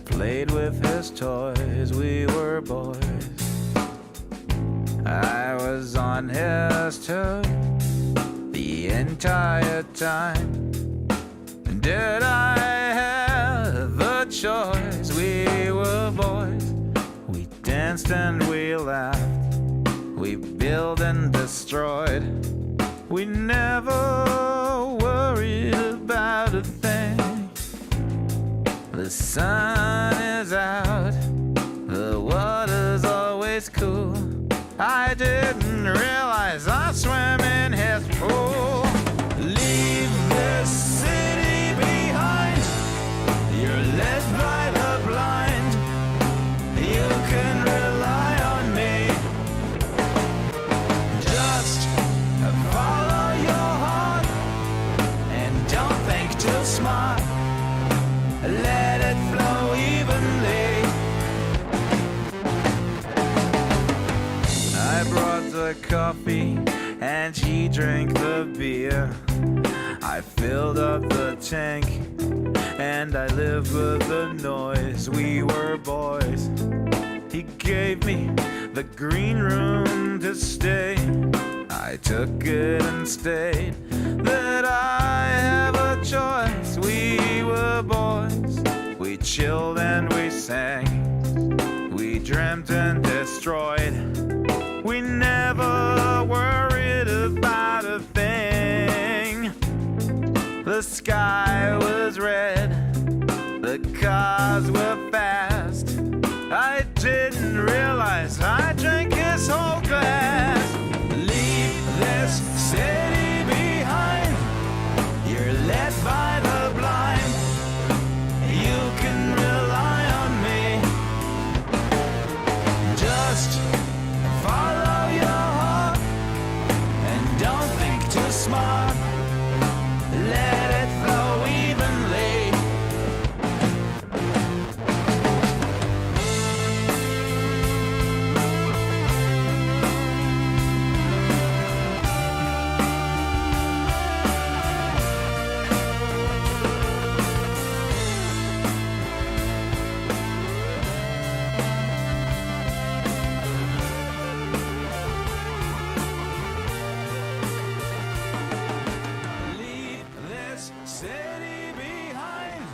played with his toys, we were boys. I was on his toes the entire time. Did I have a choice? We were boys. We danced and we laughed. We built and destroyed. We never worried about a thing. The sun is out. The water's always cool. I didn't realize I swam in his pool. Leave this city behind. You're led by the blind. You can rely on me. Just follow your heart and don't think too smart. Let it flow evenly. I brought the coffee and she drank the beer. I filled up the tank and I lived with the noise. We were boys. He gave me the green room to stay. I took it and stayed. Did I have a choice? We were boys. We chilled and we sang. We dreamt and destroyed. We never worried about a thing. The sky was red. The cars were fast. I didn't realize I drank his whole glass. Leave this city behind. You're led by the blind. You can rely on me. Just follow your heart and don't think too smart. Let it flow evenly. Leave this city behind.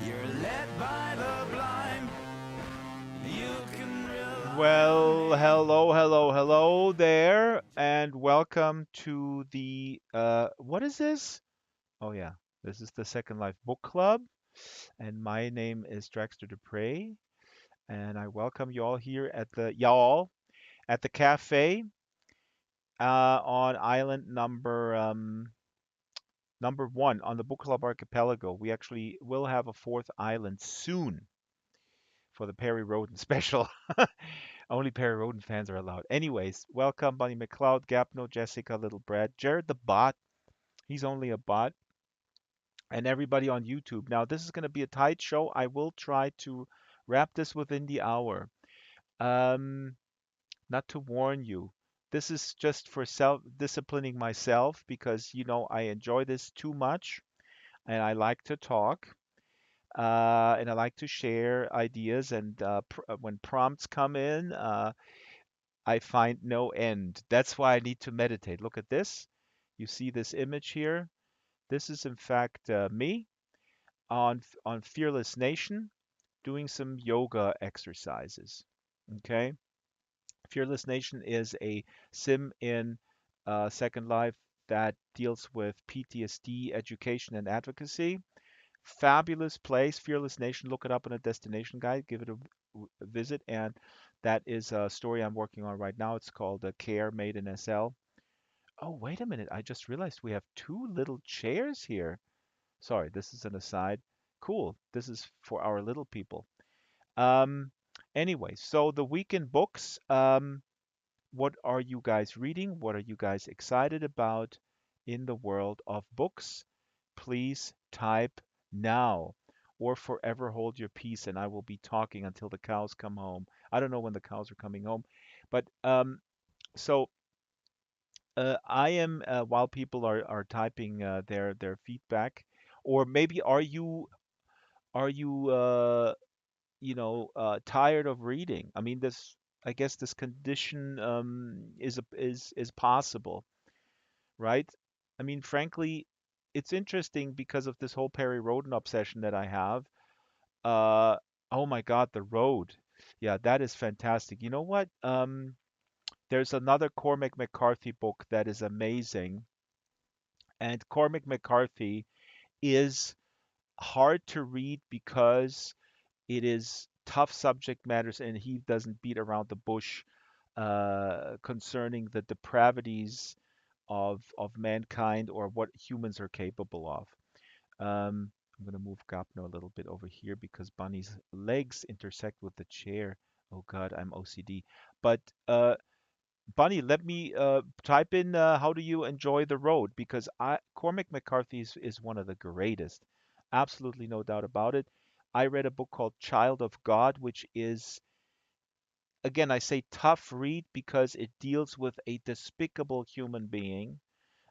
You're led by the blind. You can rely. Well, hello there, and welcome to the what is this? Oh yeah, this is the Second Life Book Club, and my name is Draxtor Dupre, and I welcome you all here at the cafe on island number one on the Book Club archipelago. We actually will have a fourth island soon for the Perry Roden special. Only Perry Roden fans are allowed. Anyways, welcome Bunny McLeod, Gapno, Jessica, Little Brad, Jared the bot. He's only a bot, and everybody on YouTube. Now, this is going to be a tight show. I will try to wrap this within the hour. Um, Not to warn you, this is just for self-disciplining myself because I enjoy this too much and I like to talk. And I like to share ideas, and when prompts come in, I find no end. That's why I need to meditate. Look at this. You see this image here? This is in fact me on Fearless Nation doing some yoga exercises. Okay? Fearless Nation is a sim in Second Life that deals with PTSD education and advocacy. Fabulous place, Fearless Nation. Look it up in a destination guide. Give it a visit. And that is a story I'm working on right now. It's called Care Made in SL. Oh, wait a minute. I just realized we have two little chairs here. Sorry, this is an aside. Cool. This is for our little people. Um, anyway, so the weekend books. What are you guys reading? What are you guys excited about in the world of books? Please type now or forever hold your peace, and I will be talking until the cows come home. I don't know when the cows are coming home, but so I am while people are typing their feedback, or maybe are you tired of reading. I mean, I guess this condition is possible, right? I mean, frankly, it's interesting because of this whole Perry Roden obsession that I have. Uh, oh my God, The Road. Yeah, that is fantastic. You know what? There's another Cormac McCarthy book that is amazing, and Cormac McCarthy is hard to read because it is tough subject matters, and he doesn't beat around the bush concerning the depravities of mankind or what humans are capable of. I'm going to move Gapno a little bit over here because Bunny's legs intersect with the chair. Oh God, I'm OCD. But Bunny, let me type in how do you enjoy the road, because Cormac McCarthy is one of the greatest. Absolutely no doubt about it. I read a book called Child of God, which is, again, I say tough read because it deals with a despicable human being,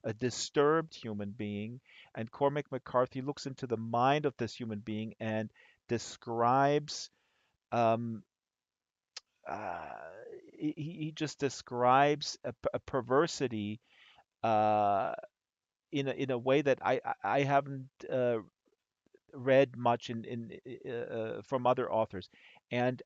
a disturbed human being, and Cormac McCarthy looks into the mind of this human being and describes um, uh, he just describes a perversity uh, in a way that I haven't read much from other authors, and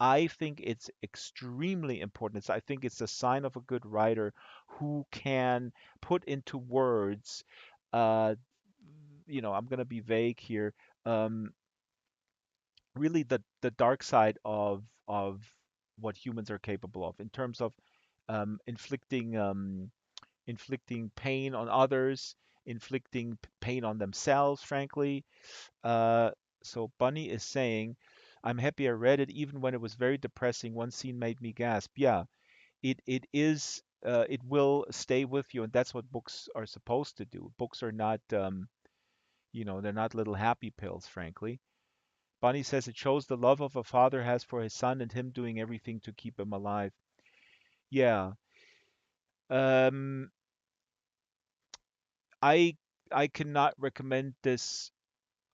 I think it's extremely important. I think it's a sign of a good writer who can put into words. Uh, I'm going to be vague here. Um, Really, the dark side of what humans are capable of in terms of inflicting pain on others, inflicting pain on themselves, frankly. Uh, so Bunny is saying, I'm happy I read it, even when it was very depressing. One scene made me gasp. Yeah, it is. It will stay with you, and that's what books are supposed to do. Books are not, they're not little happy pills, frankly. Bunny says it shows the love of a father has for his son and him doing everything to keep him alive. Yeah. Um, I I cannot recommend this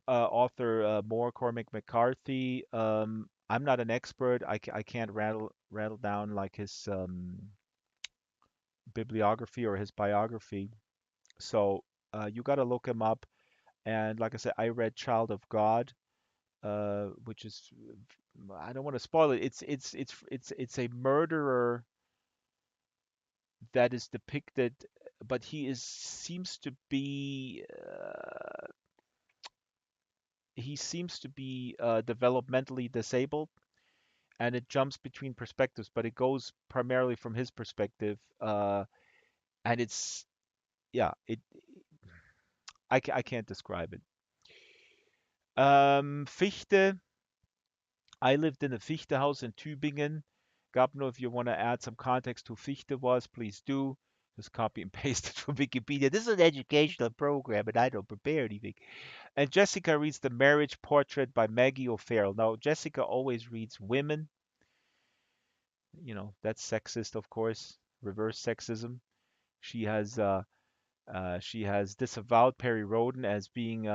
author more, Cormac McCarthy. I'm not an expert. I can't rattle down like his bibliography or his biography. So you got to look him up. And like I said, I read Child of God, which is, I don't want to spoil it. It's a murderer that is depicted, but he seems to be developmentally disabled, and it jumps between perspectives, but it goes primarily from his perspective, and it's yeah, I can't describe it. Fichte. I lived in a Fichte house in Tübingen. Gabno, if you want to add some context who Fichte was, please do. Just copy and paste it from Wikipedia. This is an educational program, and I don't prepare anything. And Jessica reads The Marriage Portrait by Maggie O'Farrell. Now, Jessica always reads women. That's sexist, of course, reverse sexism. She has she has disavowed Perry Roden as being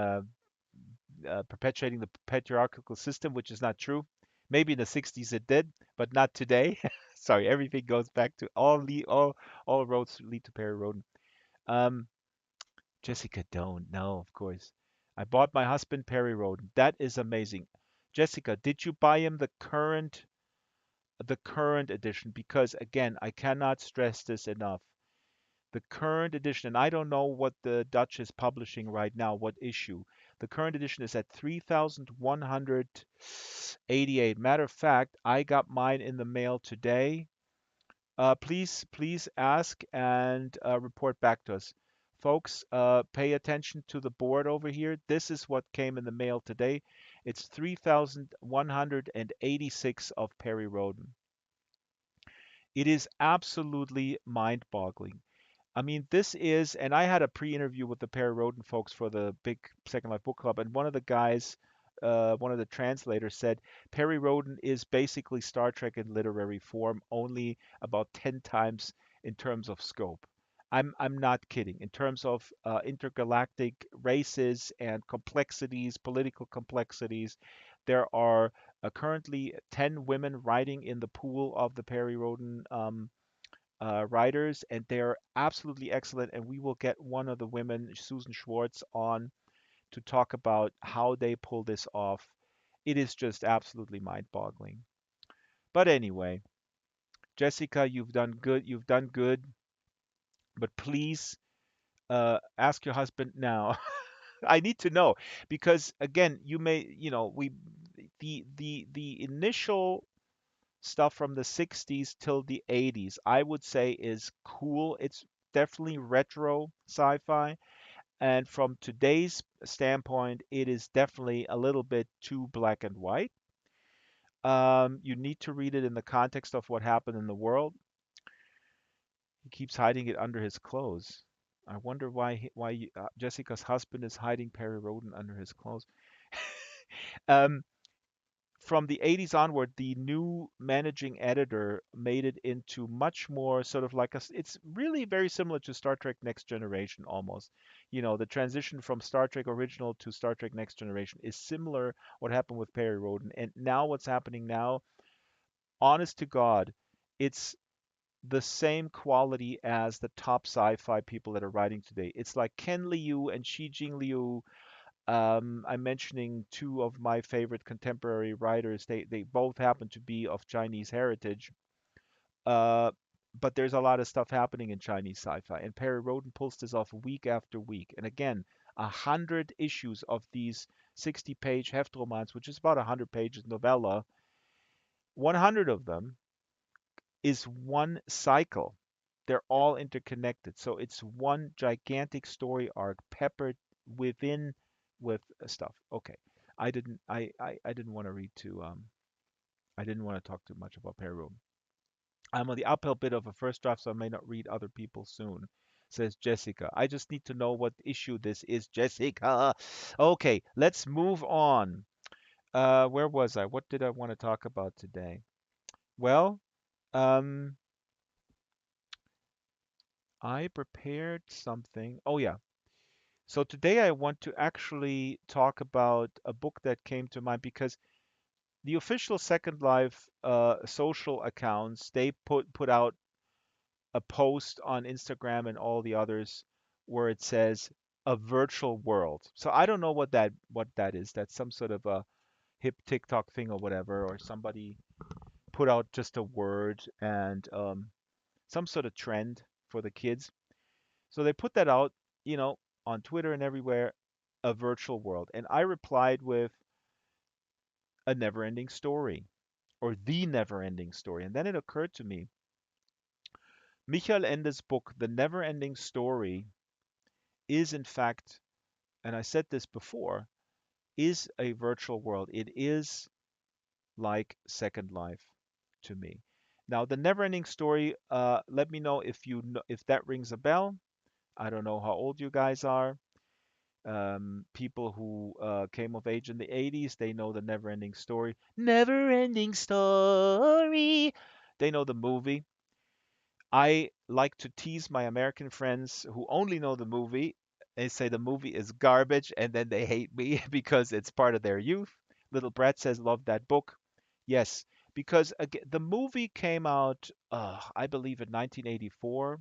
perpetuating the patriarchal system, which is not true. Maybe in the 60s it did, but not today. Sorry, everything goes back to all roads lead to Perry Roden. Um, Jessica don't know, of course. I bought my husband Perry Roden. That is amazing. Jessica, did you buy him the current edition? Because again, I cannot stress this enough. The current edition, and I don't know what the Dutch is publishing right now, what issue. The current edition is at 3,188. Matter of fact, I got mine in the mail today. Please ask and report back to us. Folks, pay attention to the board over here. This is what came in the mail today. It's 3,186 of Perry Roden. It is absolutely mind-boggling. I mean, this is, and I had a pre-interview with the Perry Roden folks for the big Second Life Book Club, and one of the guys, one of the translators said Perry Roden is basically Star Trek in literary form, only about 10 times in terms of scope. I'm not kidding. In terms of intergalactic races and complexities, political complexities, there are currently 10 women riding in the pool of the Perry Roden riders, and they're absolutely excellent. And we will get one of the women, Susan Schwartz, on to talk about how they pull this off. It is just absolutely mind-boggling. But anyway, Jessica, you've done good. You've done good. But please ask your husband now. I need to know because again, you may, we the initial stuff from the 60s till the 80s, I would say is cool. It's definitely retro sci-fi, and from today's standpoint, it is definitely a little bit too black and white. You need to read it in the context of what happened in the world. He keeps hiding it under his clothes. I wonder why Jessica's husband is hiding Perry Roden under his clothes. Um, from the 80s onward, the new managing editor made it into much more sort of like it's really very similar to Star Trek Next Generation almost. The transition from Star Trek original to Star Trek Next Generation is similar what happened with Perry Roden. And now what's happening now, honest to God, it's the same quality as the top sci-fi people that are writing today. It's like Ken Liu and Shi Jing Liu. I'm mentioning two of my favorite contemporary writers. They both happen to be of Chinese heritage. Uh, but there's a lot of stuff happening in Chinese sci-fi, and Perry Roden pulls this off week after week. And again, 100 issues of these 60-page Heftromans, which is about 100 pages novella, 100 of them is one cycle. They're all interconnected. So it's one gigantic story arc peppered within with stuff. Okay. I didn't want to read too I didn't want to talk too much about Peru. I'm on the uphill bit of a first draft, so I may not read other people soon, says Jessica. I just need to know what issue this is, Jessica. Okay, let's move on. Where was I? What did I want to talk about today? Well, um, I prepared something. Oh, yeah. So today I want to actually talk about a book that came to mind because the official Second Life social accounts, they put out a post on Instagram and all the others where it says a virtual world. So I don't know what that is. That's some sort of a hip TikTok thing or whatever, or somebody put out just a word and some sort of trend for the kids. So they put that out, you know, on Twitter and everywhere, a virtual world. And I replied with a never ending story or the never ending story. And then it occurred to me, Michael Ende's book, The Never Ending Story, is in fact, and I said this before, is a virtual world. It is like Second Life to me. Now, the never ending story, let me know if if that rings a bell. I don't know how old you guys are. People who came of age in the 80s, they know the never ending story. Never ending story. They know the movie. I like to tease my American friends who only know the movie. They say the movie is garbage and then they hate me because it's part of their youth. Little Brett says, love that book. Yes, because again, the movie came out, I believe, in 1984.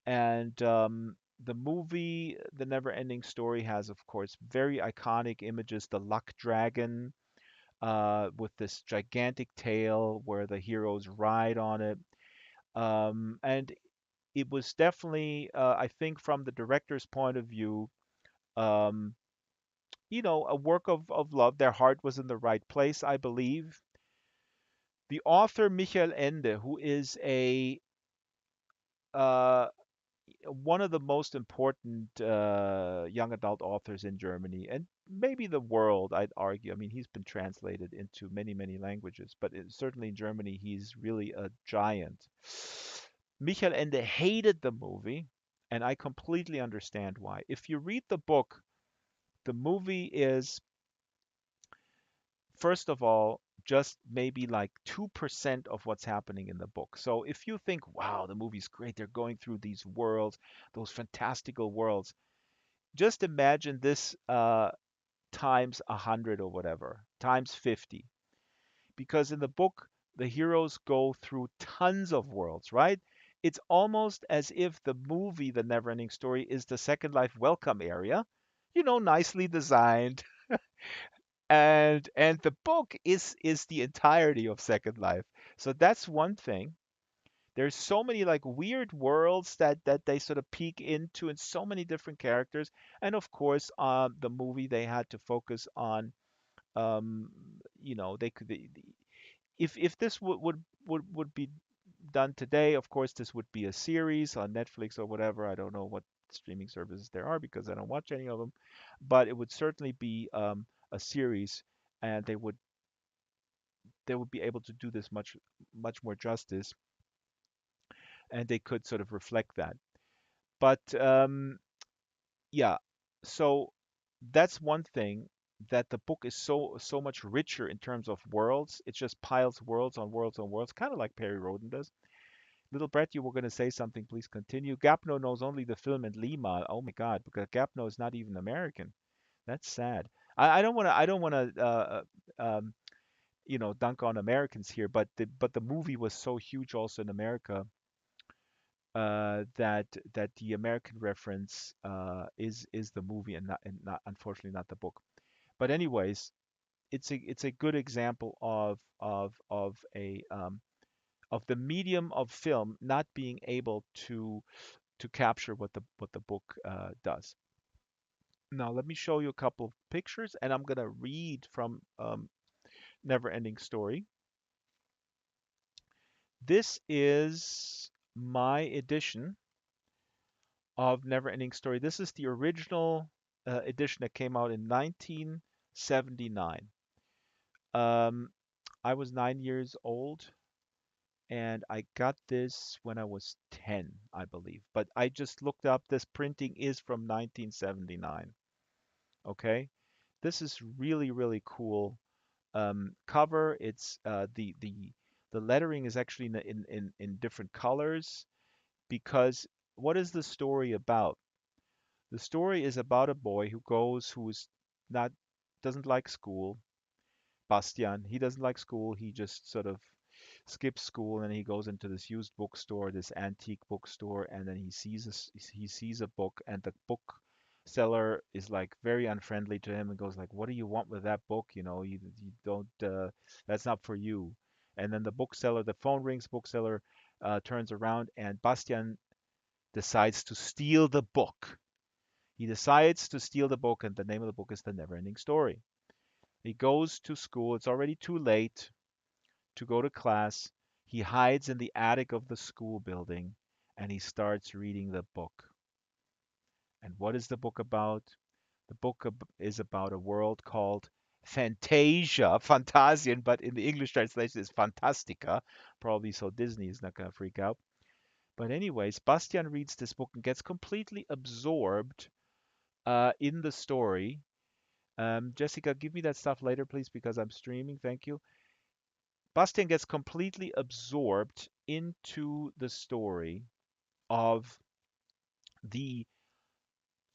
And the movie, The Never Ending Story, has, of course, very iconic images. The luck dragon with this gigantic tail where the heroes ride on it. And it was definitely, I think, from the director's point of view, um, a work of love. Their heart was in the right place, I believe. The author, Michael Ende, who is a uh, one of the most important young adult authors in Germany and maybe the world, I'd argue. I mean, he's been translated into many, many languages, but certainly in Germany, he's really a giant. Michael Ende hated the movie, and I completely understand why. If you read the book, the movie is, first of all, just maybe like 2% of what's happening in the book. So if you think, wow, the movie's great, they're going through these worlds, those fantastical worlds, just imagine this times 100 or whatever, times 50. Because in the book, the heroes go through tons of worlds, right? It's almost as if the movie, The Neverending Story, is the Second Life welcome area, nicely designed, and the book is the entirety of Second Life. So that's one thing. There's so many like weird worlds that they sort of peek into, and so many different characters. And of course, the movie they had to focus on, um, they could if this would be done today, of course, this would be a series on Netflix or whatever. I don't know what streaming services there are because I don't watch any of them, but it would certainly be a series, and they would be able to do this much more justice, and they could sort of reflect that. But yeah, so that's one thing, that the book is so much richer in terms of worlds. It just piles worlds on worlds on worlds, kind of like Perry Roden does. Little Brett, you were going to say something. Please continue. Gapno knows only the film in Lima. Oh my God, because Gapno is not even American. That's sad. I don't want to. I don't want to. Dunk on Americans here, but the movie was so huge also in America, that the American reference is the movie, and not unfortunately not the book. But anyways, it's a good example of the medium of film not being able to capture what the book does. Now let me show you a couple of pictures, and I'm gonna read from Never Ending Story. This is my edition of Never Ending Story. This is the original edition that came out in 1979. Um, I was 9 years old, and I got this when I was 10, I believe. But I just looked up, this printing is from 1979. Okay, this is really, really cool cover. It's the lettering is actually in different colors, because what is the story about? The story is about a boy who's not doesn't like school. Bastian, he doesn't like school. He just sort of skips school, and he goes into this used bookstore, this antique bookstore, and then he sees a book, and the book seller is like very unfriendly to him and goes like, "What do you want with that book? You don't. That's not for you." And then the phone rings. Bookseller turns around, and Bastian decides to steal the book. He decides to steal the book, and the name of the book is The Neverending Story. He goes to school. It's already too late to go to class. He hides in the attic of the school building, and he starts reading the book. And what is the book about? The book is about a world called Fantasia, Fantasian, but in the English translation is Fantastica, probably so Disney is not going to freak out. But anyways, Bastian reads this book and gets completely absorbed in the story. Jessica, give me that stuff later, please, because I'm streaming. Thank you. Bastian gets completely absorbed into the story of the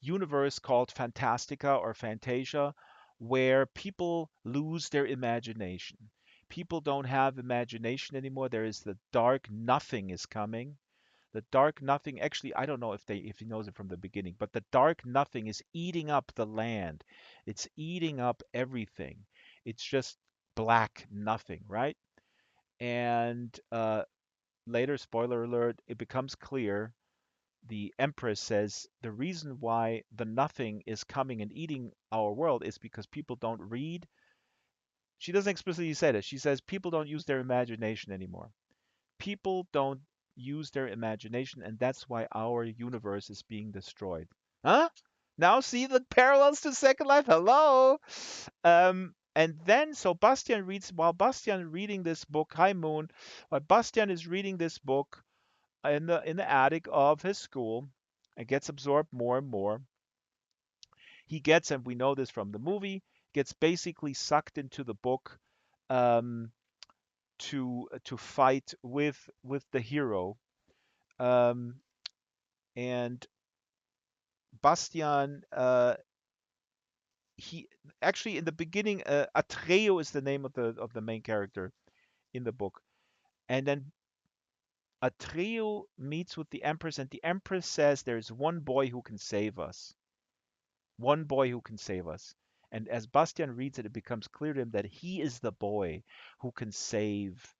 universe called Fantastica or Fantasia, where people lose their imagination. People don't have imagination anymore. There is the dark nothing is coming. The dark nothing, actually, I don't know if he knows it from the beginning, but the dark nothing is eating up the land. It's eating up everything. It's just black nothing, right? And later, spoiler alert, it becomes clear. The Empress says the reason why the nothing is coming and eating our world is because people don't read. She doesn't explicitly say that. She says people don't use their imagination anymore. People don't use their imagination, and that's why our universe is being destroyed. Huh? Now see the parallels to Second Life? Hello. And then so Bastian reads while Bastian reading this book. Hi Moon. While Bastian is reading this book in the attic of his school, and gets absorbed more and more. He gets, and we know this from the movie, gets basically sucked into the book, um, to fight with the hero. Um, and Bastian, he actually in the beginning, Atreo is the name of the main character in the book, and then Atreo meets with the Empress, and the Empress says there's one boy who can save us, one boy who can save us. And as Bastian reads it, it becomes clear to him that he is the boy who can save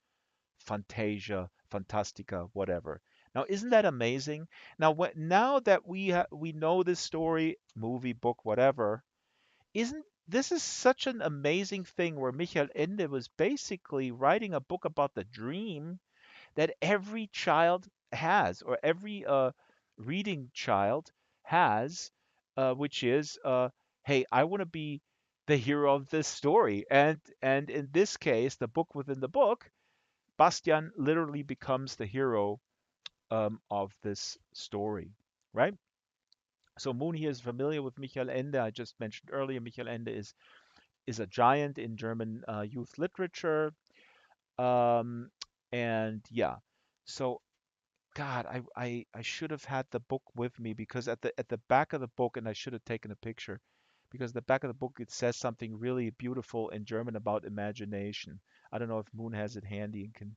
Fantasia, Fantastica, whatever. Now, isn't that amazing? Now, now that we know this story, movie, book, whatever, isn't this is such an amazing thing where Michael Ende was basically writing a book about the dream that every child has, or every reading child has, which is, hey, I want to be the hero of this story. And in this case, the book within the book, Bastian literally becomes the hero of this story, right? So Moon here is familiar with Michael Ende. I just mentioned earlier, Michael Ende is a giant in German youth literature. Um, and yeah, so God, I should have had the book with me because at the back of the book, and I should have taken a picture, because the back of the book it says something really beautiful in German about imagination. I don't know if Moon has it handy and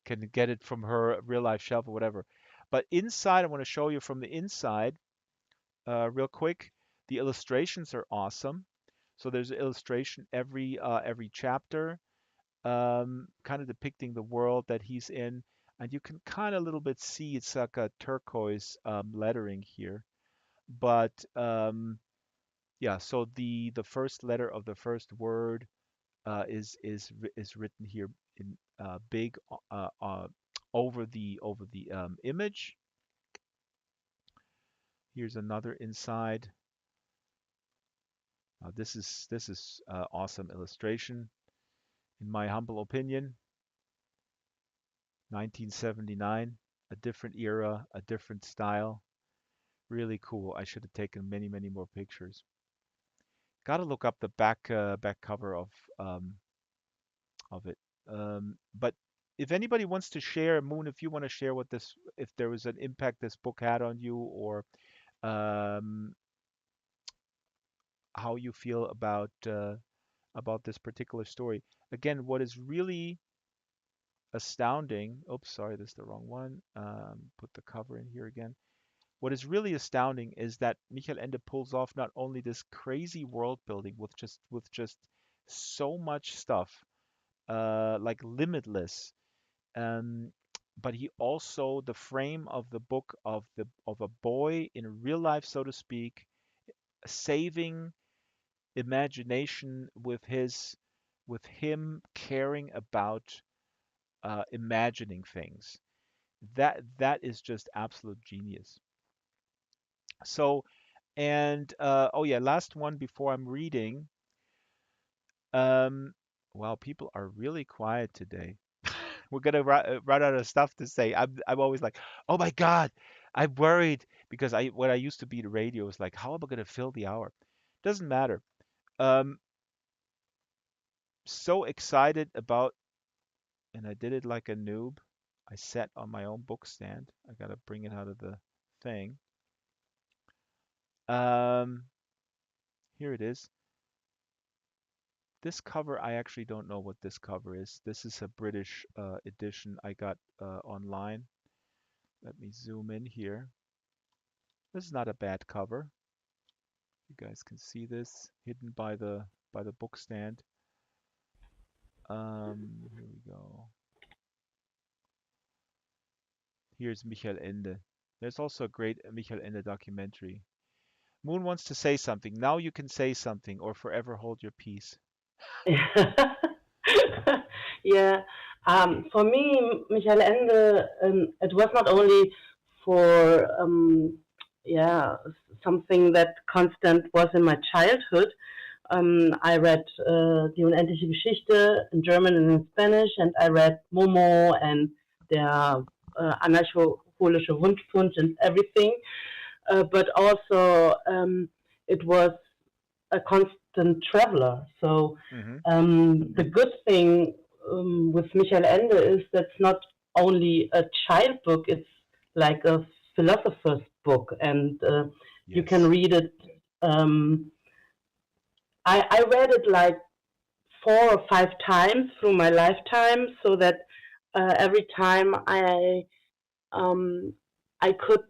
can get it from her real life shelf or whatever. But inside, I want to show you from the inside, real quick. The illustrations are awesome. So there's an illustration every chapter, kind of depicting the world that he's in, and you can kind of a little bit see it's like a turquoise lettering here. But yeah, so the first letter of the first word is written here in big over the image. Here's another inside. This is awesome illustration, in my humble opinion. 1979, a different era, a different style. Really cool. I should have taken many, many more pictures. Got to look up the back cover of it. But if anybody wants to share, Moon, if you want to share what this, if there was an impact this book had on you, or um, how you feel about this particular story. Again, what is really astounding. Oops, sorry, this is the wrong one. Put the cover in here again. What is really astounding is that Michael Ende pulls off not only this crazy world building with just so much stuff, like limitless, um, but he also the frame of the book of a boy in real life, so to speak, saving imagination with him caring about imagining things. That is just absolute genius. So, and oh yeah, last one before I'm reading. Um, wow, people are really quiet today. We're gonna run out of stuff to say. I'm always like, oh my God, I'm worried because I when I used to be the radio was like, how am I gonna fill the hour? Doesn't matter. Um, so excited about, and I did it like a noob. I sat on my own book stand. I gotta bring it out of the thing. Um, Here it is. This cover, I actually don't know what this cover is. This is a British edition I got online. Let me zoom in here. This is not a bad cover. You guys can see this hidden by the book stand. Here we go. Here's Michael Ende. There's also a great Michael Ende documentary. Moon wants to say something. Now you can say something or forever hold your peace. Yeah. For me, Michael Ende, it was not only for yeah, something that constant was in my childhood. I read Die unendliche Geschichte in German and in Spanish, and I read Momo and der anarcho-holische Wunschpunsch and everything. But also, it was a constant constant traveler. So Hmm. the good thing with Michael Ende is that's not only a child book; it's like a philosopher's book, and you can Yes. read it. Um, I read it like 4 or 5 times through my lifetime, so that every time um, I could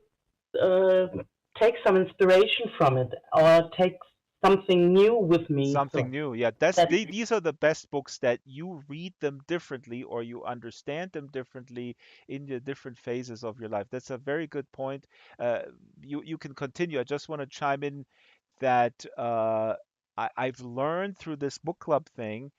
uh, take some inspiration from it or take something new with me. Something So new. Yeah, that these are the best books that you read them differently or you understand them differently in the different phases of your life. That's a very good point. Uh, you can continue. I just want to chime in that I've learned through this book club thing,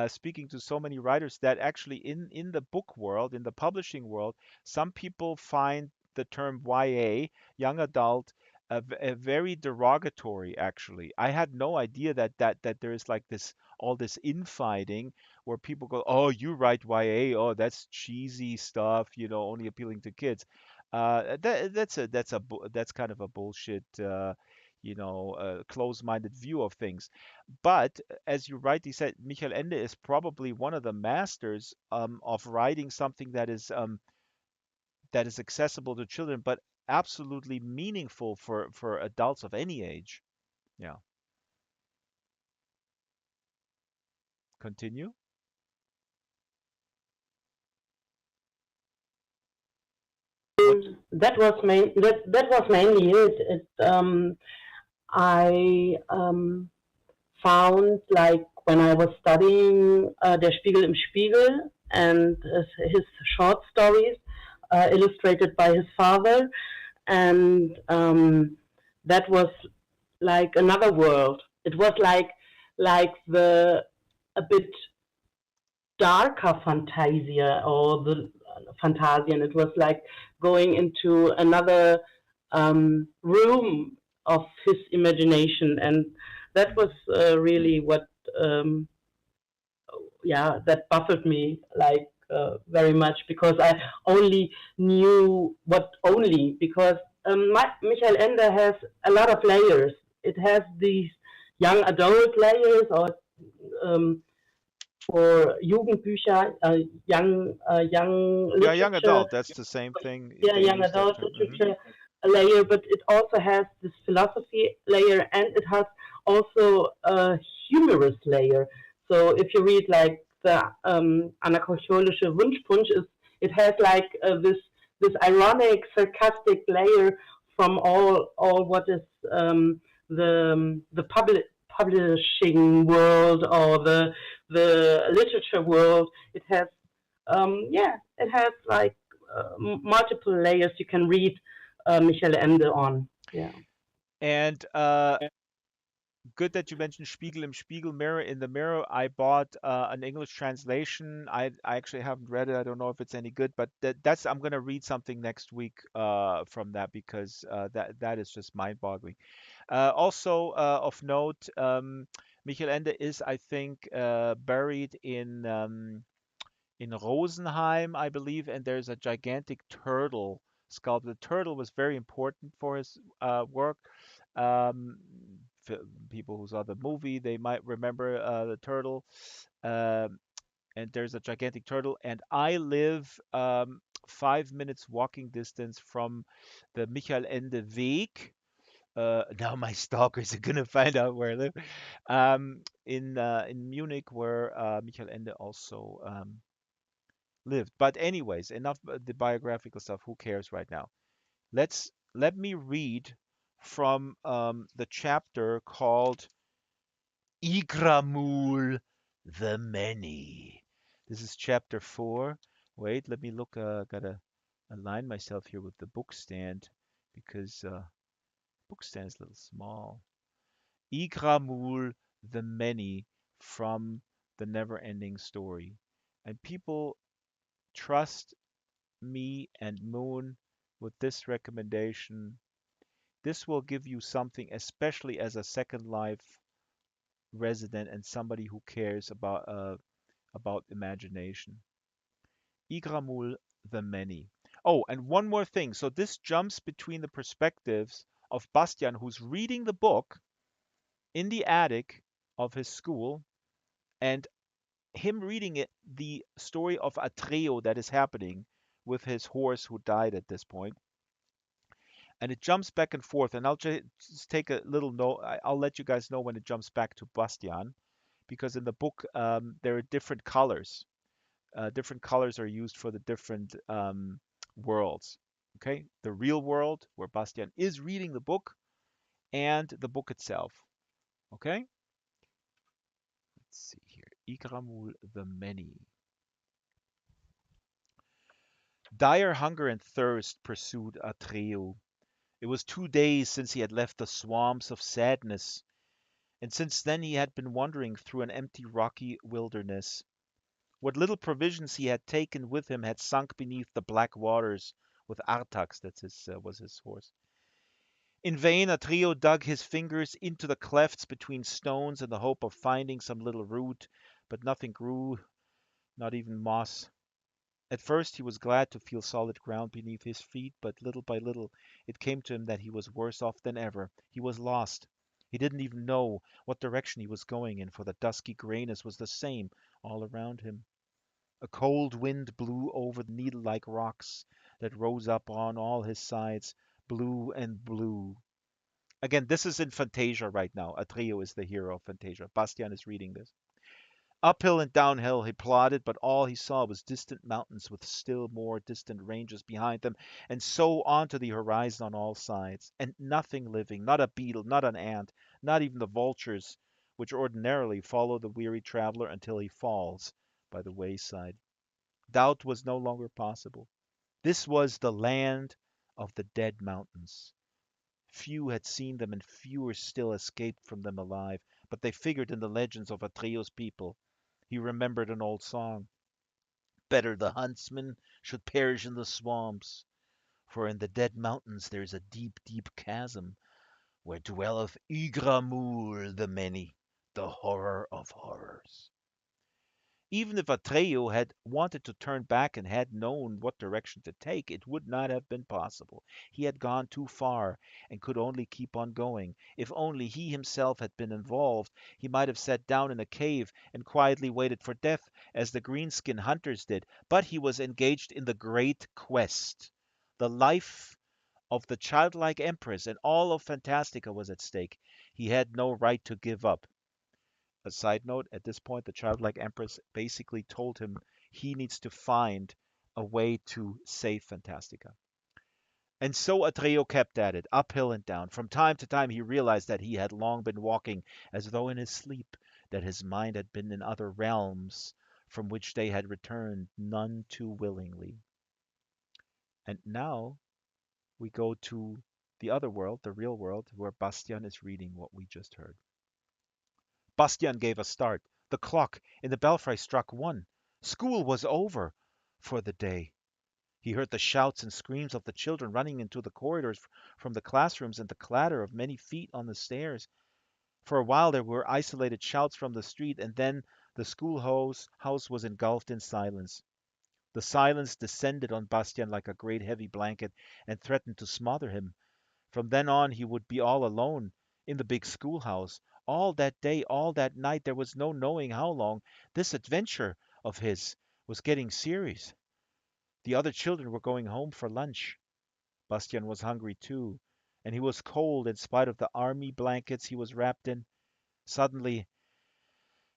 speaking to so many writers, that actually in the book world, in the publishing world, some people find the term YA, young adult, a very derogatory. Actually, I had no idea that there is like this all this infighting where people go, "Oh, you write YA? Oh, that's cheesy stuff. Only appealing to kids." That's kind of a bullshit. Close-minded view of things. But as you rightly said, Michael Ende is probably one of the masters of writing something that is accessible to children, but absolutely meaningful for adults of any age. Yeah. Continue. What? that was mainly it. I found like when I was studying Der Spiegel im Spiegel and his short stories illustrated by his father, and that was like another world. It was like the a bit darker fantasia or the Fantasian. It was like going into another room of his imagination, and that was Mhm. really what um, yeah, that baffled me like very much because I only knew what only because Michael Ende has a lot of layers. It has these young adult layers or um, for Jugendbücher, young Yeah, young literature, adult. That's the same thing. yeah, They young use that adult term. literature layer, but it also has this philosophy layer and it has also a humorous layer. So if you read like the anarcholische Wunschpunsch, it has like this ironic, sarcastic layer from all what is the publishing world or the literature world. It has yeah, it has like multiple layers you can read Michael Ende on. Yeah. And good that you mentioned Spiegel im Spiegel, Mirror in the Mirror. I bought an English translation. I actually haven't read it. I don't know if it's any good, but that's I'm gonna read something next week from that because that is just mind-boggling. Also of note, Michael Ende is, I think, buried in Rosenheim, I believe, and there's a gigantic turtle sculpted. The turtle was very important for his work. Um, People who saw the movie, they might remember the turtle. Um, and there's a gigantic turtle, and I live 5 minutes walking distance from the Michael Ende Weg. Now my stalkers are gonna find out where I live. In Munich, where Michael Ende also lived. But anyways, enough the biographical stuff. Who cares right now? Let me read from the chapter called Igramul the Many. This is chapter 4. Wait, let me look. Gotta align myself here with the book stand because book stand is a little small. Igramul the Many from the Never Ending Story. And people trust me and Moon with this recommendation. This will give you something, especially as a Second Life resident and somebody who cares about imagination. Igramul the Many. Oh, and one more thing. So this jumps between the perspectives of Bastian, who's reading the book in the attic, of his school, and him reading it, the story of Atreo that is happening with his horse who died at this point, and it jumps back and forth. And I'll just take a little note. I'll let you guys know when it jumps back to Bastian, because in the book there are different colors. Different colors are used for the different worlds. Okay, the real world where Bastian is reading the book, and the book itself. Okay, let's see here. Igramul the Many. Dire hunger and thirst pursued Atreo. It was 2 days since he had left the swamps of sadness, and since then he had been wandering through an empty rocky wilderness. What little provisions he had taken with him had sunk beneath the black waters with Artax, that was his horse. In vain Atreo dug his fingers into the clefts between stones in the hope of finding some little root, but nothing grew, not even moss. At first he was glad to feel solid ground beneath his feet, but little by little it came to him that he was worse off than ever. He was lost. He didn't even know what direction he was going in, for the dusky grayness was the same all around him. A cold wind blew over the needle-like rocks that rose up on all his sides, blue and blue. Again, this is in Fantasia right now. Atreo is the hero of Fantasia. Bastian is reading this. Uphill and downhill he plodded, but all he saw was distant mountains with still more distant ranges behind them, and so on to the horizon on all sides. And nothing living, not a beetle, not an ant, not even the vultures, which ordinarily follow the weary traveler until he falls by the wayside. Doubt was no longer possible. This was the land of the dead mountains. Few had seen them, and fewer still escaped from them alive, but they figured in the legends of Atreus' people. He remembered an old song. Better the huntsman should perish in the swamps, for in the dead mountains there is a deep, deep chasm, where dwelleth Igramul the Many, the horror of horrors. Even if Atreo had wanted to turn back and had known what direction to take, it would not have been possible. He had gone too far and could only keep on going. If only he himself had been involved, he might have sat down in a cave and quietly waited for death, as the greenskin hunters did. But he was engaged in the great quest. The life of the childlike empress and all of Fantastica was at stake. He had no right to give up. A side note, at this point, the childlike empress basically told him he needs to find a way to save Fantastica. And so Atreo kept at it, uphill and down. From time to time he realized that he had long been walking as though in his sleep, that his mind had been in other realms from which they had returned none too willingly. And now we go to the other world, the real world, where Bastian is reading what we just heard. Bastian gave a start. The clock in the belfry struck 1. School was over for the day. He heard the shouts and screams of the children running into the corridors from the classrooms and the clatter of many feet on the stairs. For a while there were isolated shouts from the street, and then the schoolhouse was engulfed in silence. The silence descended on Bastian like a great heavy blanket and threatened to smother him. From then on he would be all alone in the big schoolhouse. All that day, all that night, there was no knowing how long. This adventure of his was getting serious. The other children were going home for lunch. Bastian was hungry too, and he was cold in spite of the army blankets he was wrapped in. Suddenly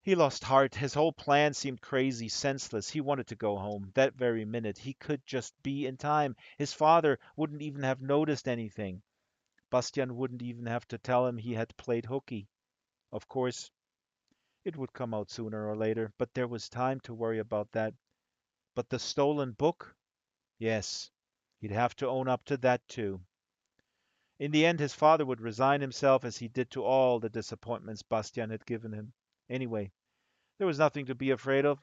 he lost heart. His whole plan seemed crazy, senseless. He wanted to go home that very minute. He could just be in time. His father wouldn't even have noticed anything. Bastian wouldn't even have to tell him he had played hooky. Of course, it would come out sooner or later, but there was time to worry about that. But the stolen book? Yes, he'd have to own up to that too. In the end, his father would resign himself as he did to all the disappointments Bastian had given him. Anyway, there was nothing to be afraid of.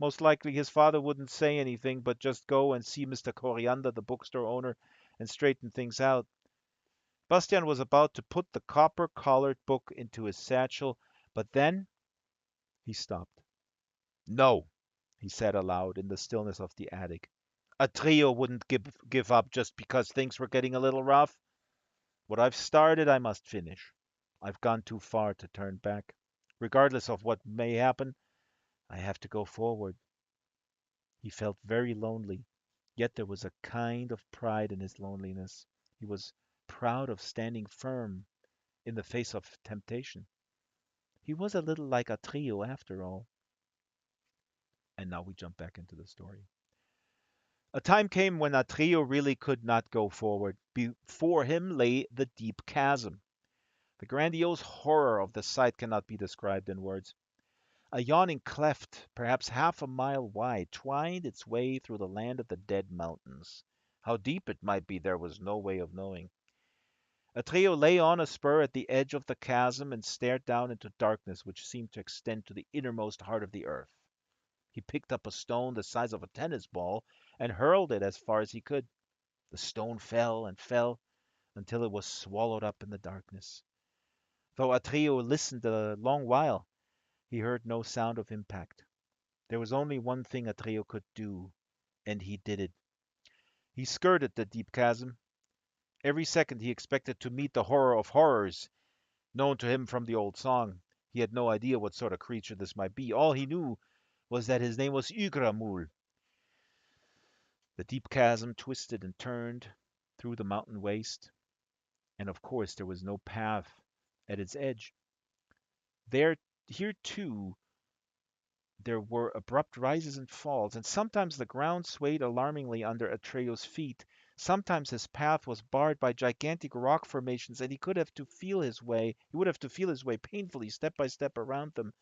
Most likely his father wouldn't say anything, but just go and see Mr. Coriander, the bookstore owner, and straighten things out. Bastian was about to put the copper-collared book into his satchel, but then he stopped. No, he said aloud in the stillness of the attic. A trio wouldn't give up just because things were getting a little rough. What I've started, I must finish. I've gone too far to turn back. Regardless of what may happen, I have to go forward. He felt very lonely, yet there was a kind of pride in his loneliness. He was proud of standing firm in the face of temptation. He was a little like a trio after all. And now we jump back into the story. A time came when Atrio really could not go forward. Before him lay the deep chasm. The grandiose horror of the sight cannot be described in words. A yawning cleft, perhaps half a mile wide, twined its way through the land of the dead mountains. How deep it might be there was no way of knowing. Atrio lay on a spur at the edge of the chasm and stared down into darkness which seemed to extend to the innermost heart of the earth. He picked up a stone the size of a tennis ball and hurled it as far as he could. The stone fell and fell until it was swallowed up in the darkness. Though Atrio listened a long while, he heard no sound of impact. There was only one thing Atrio could do, and he did it. He skirted the deep chasm. Every second he expected to meet the horror of horrors, known to him from the old song. He had no idea what sort of creature this might be. All he knew was that his name was Ygramul. The deep chasm twisted and turned through the mountain waste, and of course there was no path at its edge. There, here too, there were abrupt rises and falls, and sometimes the ground swayed alarmingly under Atreus' feet. Sometimes his path was barred by gigantic rock formations, and he would have to feel his way painfully step by step around them,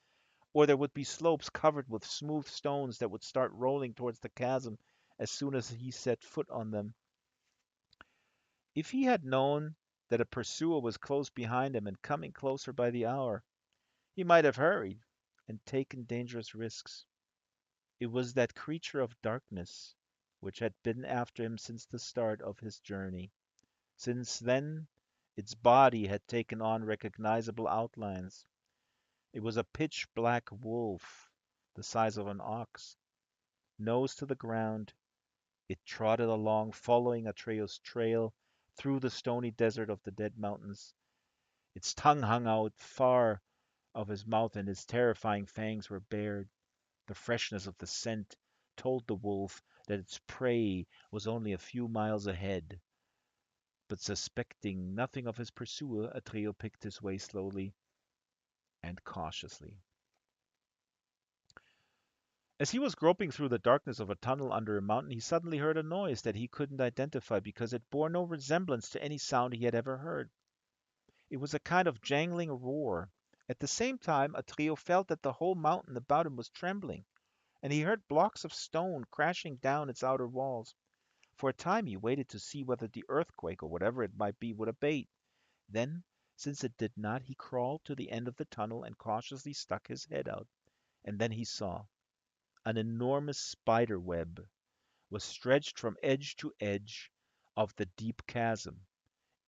or there would be slopes covered with smooth stones that would start rolling towards the chasm as soon as he set foot on them. If he had known that a pursuer was close behind him and coming closer by the hour, he might have hurried and taken dangerous risks. It was that creature of darkness which had been after him since the start of his journey. Since then, its body had taken on recognizable outlines. It was a pitch black wolf, the size of an ox. Nose to the ground, it trotted along, following Atreus' trail through the stony desert of the dead mountains. Its tongue hung out far of his mouth, and his terrifying fangs were bared. The freshness of the scent told the wolf that its prey was only a few miles ahead. But suspecting nothing of his pursuer, Atreus picked his way slowly and cautiously. As he was groping through the darkness of a tunnel under a mountain, he suddenly heard a noise that he couldn't identify because it bore no resemblance to any sound he had ever heard. It was a kind of jangling roar. At the same time, Atreus felt that the whole mountain about him was trembling, and he heard blocks of stone crashing down its outer walls. For a time he waited to see whether the earthquake, or whatever it might be, would abate. Then, since it did not, he crawled to the end of the tunnel and cautiously stuck his head out. And then he saw. An enormous spider web was stretched from edge to edge of the deep chasm,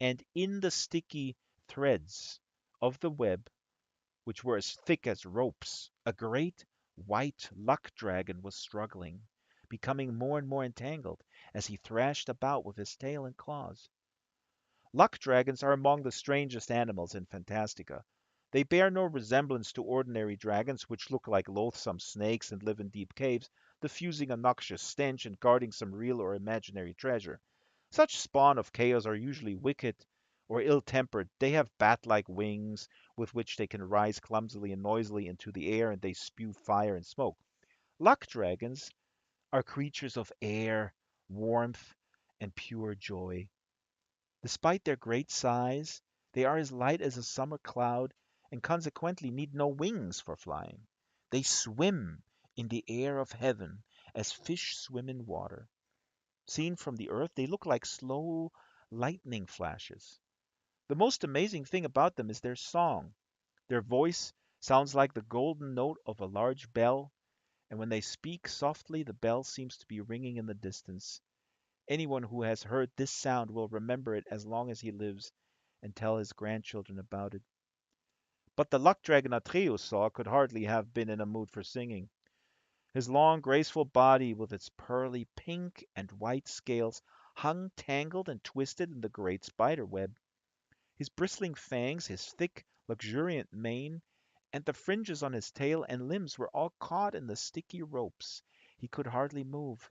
and in the sticky threads of the web, which were as thick as ropes, a great white luck dragon was struggling, becoming more and more entangled as he thrashed about with his tail and claws. Luck dragons are among the strangest animals in Fantastica. They bear no resemblance to ordinary dragons, which look like loathsome snakes and live in deep caves, diffusing a noxious stench and guarding some real or imaginary treasure. Such spawn of chaos are usually wicked or ill-tempered. They have bat-like wings with which they can rise clumsily and noisily into the air, and they spew fire and smoke. Luck dragons are creatures of air, warmth, and pure joy. Despite their great size, they are as light as a summer cloud and consequently need no wings for flying. They swim in the air of heaven as fish swim in water. Seen from the earth, they look like slow lightning flashes. The most amazing thing about them is their song. Their voice sounds like the golden note of a large bell, and when they speak softly, the bell seems to be ringing in the distance. Anyone who has heard this sound will remember it as long as he lives and tell his grandchildren about it. But the luck dragon Atreus saw could hardly have been in a mood for singing. His long, graceful body, with its pearly pink and white scales, hung tangled and twisted in the great spider web. His bristling fangs, his thick, luxuriant mane, and the fringes on his tail and limbs were all caught in the sticky ropes. He could hardly move.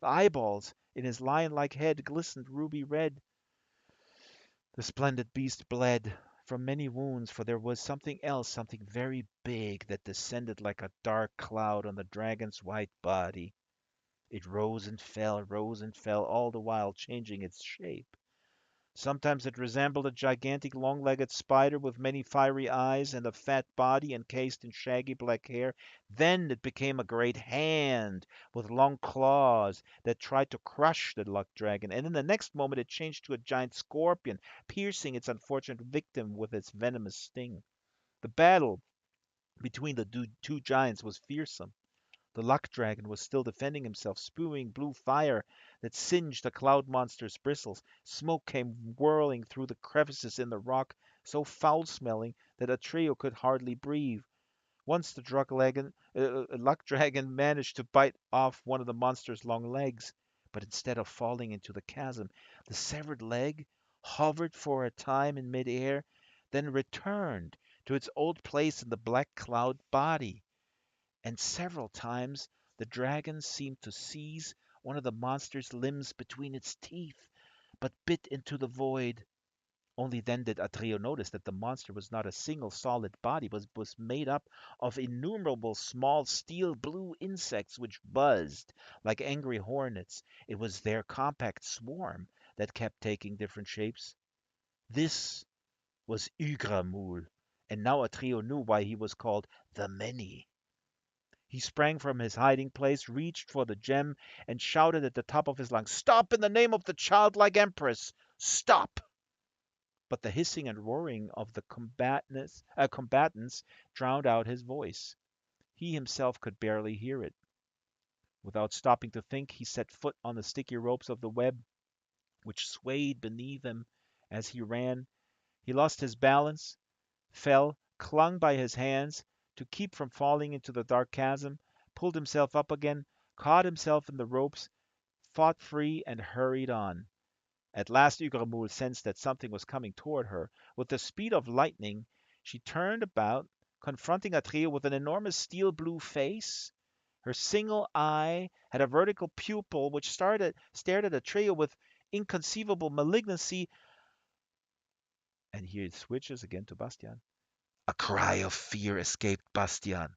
The eyeballs in his lion-like head glistened ruby red. The splendid beast bled from many wounds, for there was something else, something very big, that descended like a dark cloud on the dragon's white body. It rose and fell, all the while changing its shape. Sometimes it resembled a gigantic long-legged spider with many fiery eyes and a fat body encased in shaggy black hair. Then it became a great hand with long claws that tried to crush the luck dragon, and in the next moment it changed to a giant scorpion, piercing its unfortunate victim with its venomous sting. The battle between the two giants was fearsome. The luck dragon was still defending himself, spewing blue fire that singed the cloud monster's bristles. Smoke came whirling through the crevices in the rock, so foul smelling that a trio could hardly breathe. Once the luck dragon managed to bite off one of the monster's long legs, but instead of falling into the chasm, the severed leg hovered for a time in midair, then returned to its old place in the black cloud body, and several times the dragon seemed to seize one of the monster's limbs between its teeth, but bit into the void. Only then did Atreus notice that the monster was not a single solid body, but was made up of innumerable small steel blue insects which buzzed like angry hornets. It was their compact swarm that kept taking different shapes. This was Ygramul, and now Atreus knew why he was called the Many. He sprang from his hiding place, reached for the gem, and shouted at the top of his lungs, "Stop in the name of the childlike empress! Stop!" But the hissing and roaring of the combatants drowned out his voice. He himself could barely hear it. Without stopping to think, he set foot on the sticky ropes of the web, which swayed beneath him as he ran. He lost his balance, fell, clung by his hands to keep from falling into the dark chasm, pulled himself up again, caught himself in the ropes, fought free, and hurried on. At last Ygramul sensed that something was coming toward her. With the speed of lightning, she turned about, confronting Atreus with an enormous steel blue face. Her single eye had a vertical pupil which stared at Atreus with inconceivable malignancy. And here it switches again to Bastian. A cry of fear escaped Bastian.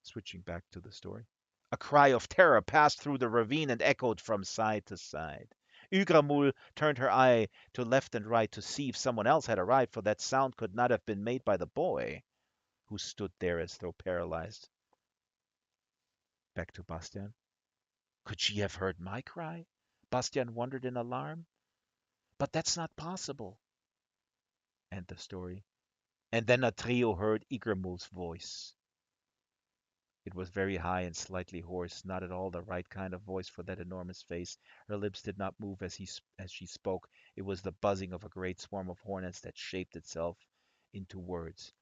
Switching back to the story. A cry of terror passed through the ravine and echoed from side to side. Ygramul turned her eye to left and right to see if someone else had arrived, for that sound could not have been made by the boy, who stood there as though paralyzed. Back to Bastian. Could she have heard my cry? Bastian wondered in alarm. But that's not possible. End the story. And then Atreus heard Ygramul's voice. It was very high and slightly hoarse, not at all the right kind of voice for that enormous face. Her lips did not move as she spoke. It was the buzzing of a great swarm of hornets that shaped itself into words.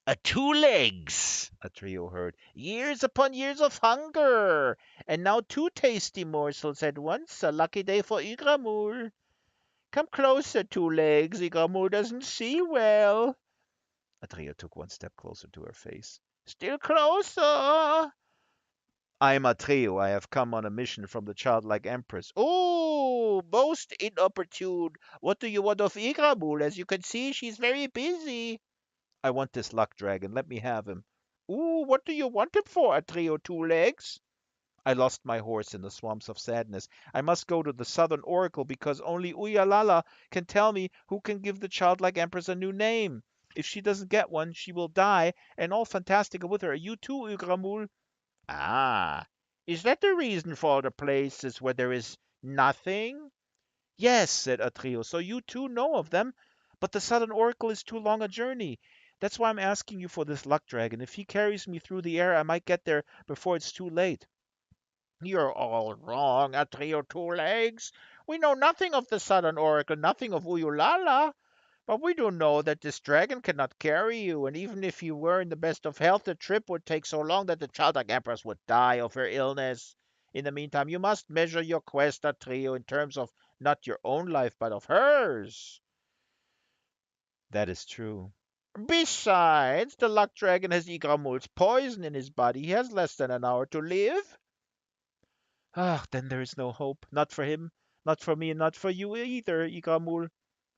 "A 2 legs," Atreus heard. "Years upon years of hunger, and now 2 tasty morsels at once. A lucky day for Ygramul. Come closer, 2 legs. Ygramul doesn't see well." Atreus took one step closer to her face. "Still closer." "I am Atreus. I have come on a mission from the childlike empress." "Oh, most inopportune. What do you want of Ygramul? As you can see, she's very busy." "I want this luck dragon. Let me have him." "Ooh, what do you want him for, Atreus 2 legs?" "I lost my horse in the swamps of sadness. I must go to the southern oracle, because only Uyalala can tell me who can give the childlike empress a new name. If she doesn't get one, she will die, and all Fantastica with her. You too, Ygramul." "Ah, is that the reason for all the places where there is nothing?" "Yes," said Atreus, "so you too know of them. But the southern oracle is too long a journey. That's why I'm asking you for this luck dragon. If he carries me through the air, I might get there before it's too late." "You're all wrong, Atreus 2 legs. We know nothing of the southern oracle, nothing of Uyulala. But we do know that this dragon cannot carry you, and even if you were in the best of health, the trip would take so long that the childlike empress would die of her illness. In the meantime, you must measure your quest, Atreus, in terms of not your own life, but of hers." "That is true. Besides, the luck dragon has Igramul's poison in his body. He has less than an hour to live. Ah, then there is no hope. Not for him, not for me, and not for you either, Igramul.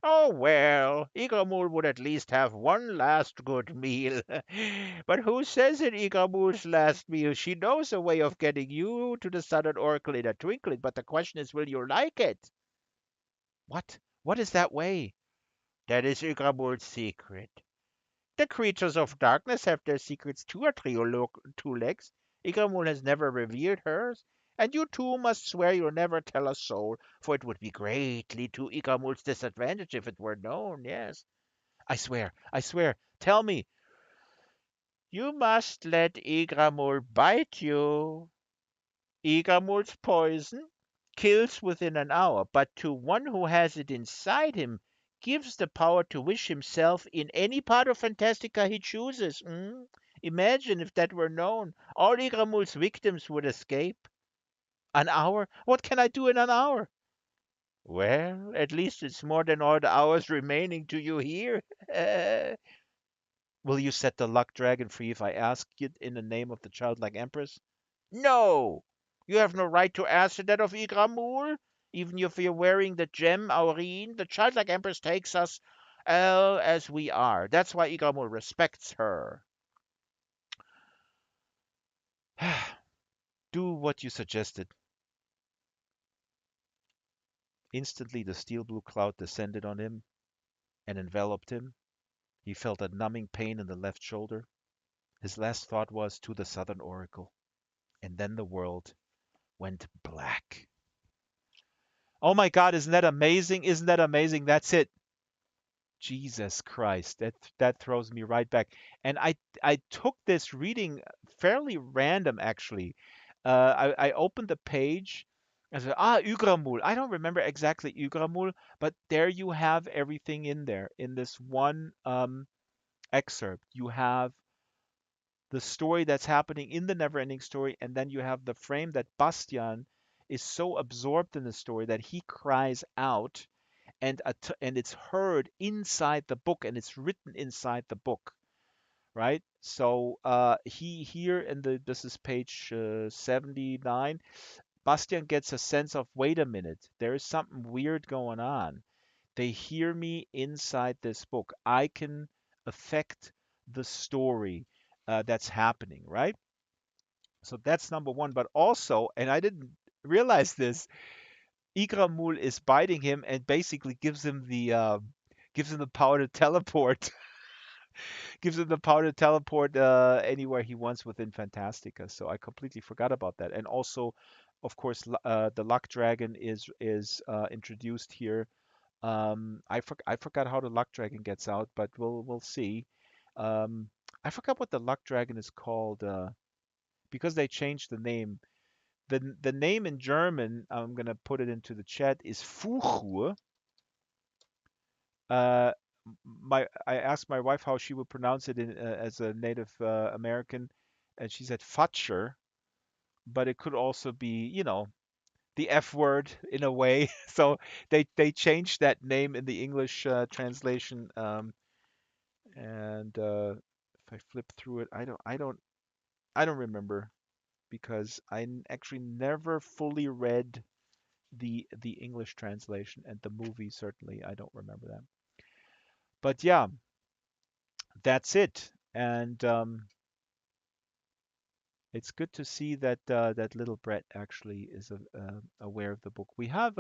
Oh well, Igramul would at least have one last good meal. But who says it Igramul's last meal? She knows a way of getting you to the Southern Oracle in a twinkling, but the question is, will you like it? What? What is that way? That is Igramul's secret. The creatures of darkness have their secrets too, or two legs. Igramul has never revealed hers, and you too must swear you'll never tell a soul, for it would be greatly to Igramul's disadvantage if it were known, yes. I swear, I swear. Tell me. You must let Igramul bite you. Igramul's poison kills within an hour, but to one who has it inside him, gives the power to wish himself in any part of Fantastica he chooses. Imagine if that were known. All Igramul's victims would escape. An hour? What can I do in an hour? Well, at least it's more than all the hours remaining to you here. Will you set the luck dragon free if I ask it in the name of the childlike empress? No! You have no right to ask that of Igramul. Even if you're wearing the gem, Aurine, the childlike empress takes us all as we are. That's why Igramul respects her. Do what you suggested. Instantly, the steel blue cloud descended on him and enveloped him. He felt a numbing pain in the left shoulder. His last thought was to the Southern Oracle. And then the world went black. Oh my God, isn't that amazing? Isn't that amazing? That's it. Jesus Christ, that throws me right back. And I took this reading fairly random actually. I opened the page. I said, Ygramul. I don't remember exactly Ygramul, but there you have everything in there. In this one excerpt, you have the story that's happening in the never-ending story, and then you have the frame that Bastian is so absorbed in the story that he cries out, and it's heard inside the book, and it's written inside the book, right? So he here in the this is page 79. Bastian gets a sense of, wait a minute, there is something weird going on. They hear me inside this book. I can affect the story that's happening, right? So that's number one. But also, and I didn't realize this, Igramul is biting him and basically gives him the power to teleport, gives him the power to teleport anywhere he wants within Fantastica. So I completely forgot about that. And also, of course, the Luck Dragon is introduced here. I forgot how the Luck Dragon gets out, but we'll see. Um, I forgot what the Luck Dragon is called because they changed the name. The name in German, I'm gonna put it into the chat, is Fuchur. Uh, I asked my wife how she would pronounce it as a Native American, and she said Futcher, but it could also be, the F word in a way. So they changed that name in the English translation. And if I flip through it, I don't remember because actually never fully read the English translation, and the movie certainly I don't remember that. But yeah, that's it. And it's good to see that that little Brett actually is aware of the book. We have